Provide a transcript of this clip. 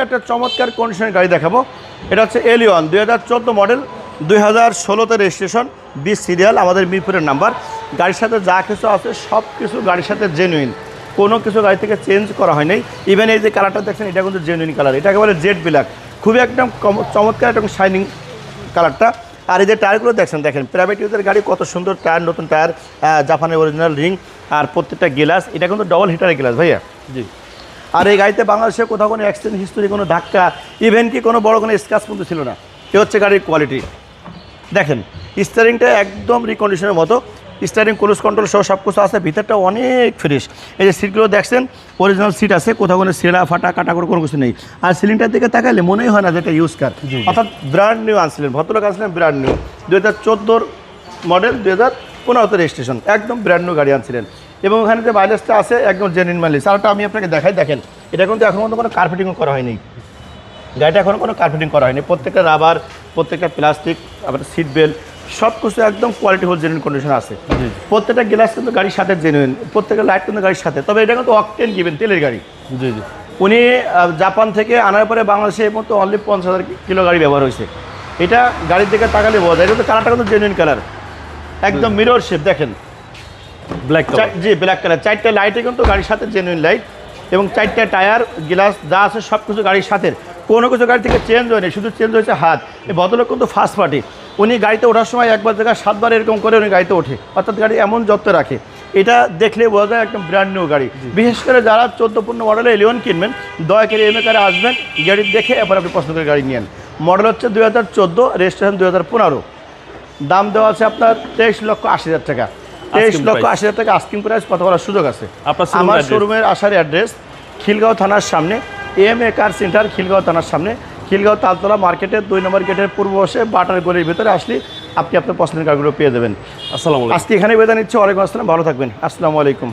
একটা চমৎকার কন্ডিশনের গাড়ি দেখাবো। এটা হচ্ছে এলিয়ন 2014 মডেল, 2016তে রেজিস্ট্রেশন, 20 সিরিয়াল, আমাদের মিরপুরের নাম্বার। গাড়ির সাথে যা কিছু আছে সব কিছু গাড়ির সাথে জেনুইন, কোনো কিছু গাড়ি থেকে চেঞ্জ করা হয় নাই। ইভেন এই যে কালারটা দেখছেন এটা কিন্তু জেনুইন কালার, এটাকে বলে জেড ব্ল্যাক, খুবই একদম চমৎকার এবং শাইনিং কালারটা। আর এই যে টায়ারগুলো দেখেন প্রাইভেট ইউজের গাড়ি কত সুন্দর টায়ার, নতুন টায়ার, জাপানের অরিজিনাল রিং, আর প্রত্যেকটা গ্লাস, এটা কিন্তু ডবল হিটারের গ্লাস ভাইয়া। জি। আর এই গাড়িতে বাংলাদেশে কোথাও কোনো অ্যাক্সিডেন্ট হিস্টোরি, কোনো ধাক্কা, ইভেন কি কোনো বড় কোনো স্ক্র্যাচ কিন্তু ছিল না। এ হচ্ছে গাড়ির কোয়ালিটি। দেখেন স্টিয়ারিংটা একদম রিকন্ডিশনের মতো, স্টিয়ারিং ক্রুজ কন্ট্রোল সহ সব কিছু আছে, ভিতরটা অনেক ফ্রেশ। এই যে সিটগুলো দেখছেন অরিজিনাল সিট আছে, কোথাও কোনো ছেঁড়া ফাটা কাটা করে কোনো কিছু নেই। আর সিলিংটার দিকে তাকালে মনেই হয় না যে এটা ইউজ কার, অর্থাৎ ব্র্যান্ড নিউ আনছিলেন, ভদ্রলোক আনছিলেন ব্র্যান্ড নিউ। 2014 মডেল, 2015তে রেজিস্ট্রেশন, একদম ব্র্যান্ড নিউ গাড়ি আনছিলেন। এবং ওখানে যে মাইলেজটা আছে একদম জেনুইন মাইলেজ। আরটা আমি আপনাকে দেখাই, দেখেন এটা কিন্তু এখন পর্যন্ত কোনো কার্পেটিংও করা হয়নি, গাড়িটা এখনও কোনো কার্পেটিং করা হয়নি। প্রত্যেকটা রাবার, প্রত্যেকটা প্লাস্টিক, আবার সিট বেল্ট সব কিছু একদম কোয়ালিটিফুল জেনুইন কন্ডিশন আছে। প্রত্যেকটা গ্লাস কিন্তু গাড়ির সাথে জেনুইন, প্রত্যেকটা লাইট কিন্তু গাড়ির সাথে। তবে এটা কিন্তু অকটেন গিভেন তেলের গাড়ি। জি জি। উনি জাপান থেকে আনার পরে বাংলাদেশে মতো অনলি 50,000 কিলো গাড়ি ব্যবহার হয়েছে। এটা গাড়ির দিকে তাকালে বোঝা যায়, এটা তো কালারটা কিন্তু জেনুইন কালার, একদম মিরর শেপ। দেখেন ব্ল্যাক, জি ব্ল্যাক কালার। 4টা লাইটে কিন্তু গাড়ির সাথে জেনুইন লাইট, এবং 4টা টায়ার, গ্লাস যা আছে সব কিছু গাড়ির সাথে, কোনো কিছু গাড়ি থেকে চেঞ্জ হয়নি, শুধু চেঞ্জ হয়েছে হাত। এই ভদ্রলোক কিন্তু ফার্স্ট পার্টি, উনি গাড়িতে ওঠার সময় একবার জায়গায় 7বার এরকম করে উনি গাড়িতে ওঠে, অর্থাৎ গাড়ি এমন যত্ন রাখে। এটা দেখলে বোঝা যায় একদম ব্র্যান্ড নিউ গাড়ি। বিশেষ করে যারা 14 মডেলে এলিয়ন কিনবেন, দয়া করে এমএ কারে আসবেন, গাড়ি দেখে এবার আপনি পছন্দ করে গাড়ি নিয়েন। মডেল হচ্ছে 2014, রেজিস্ট্রেশন 2015। দাম দেওয়া আছে আপনার 23,80,000 টাকা। 23,80,000 টাকা আস্কিং প্রাইস, কথা বলার সুযোগ আছে। আমার শোরুমের আসার অ্যাড্রেস খিলগাঁও থানার সামনে, এমএ কার সেন্টার, খিলগাঁও থানার সামনে, খিলগাঁও তালতলা মার্কেটের 2 নম্বর গেটের পূর্ব বসে বাটার গলির ভিতরে আসলে আপনি আপনার পছন্দের কারগুলো পেয়ে দেবেন। আসসালামু আলাইকুম। আজকে এখানে বিদায় নিচ্ছি। ওয়ালাইকুম আসসালাম, ভালো থাকবেন। আসসালামু আলাইকুম।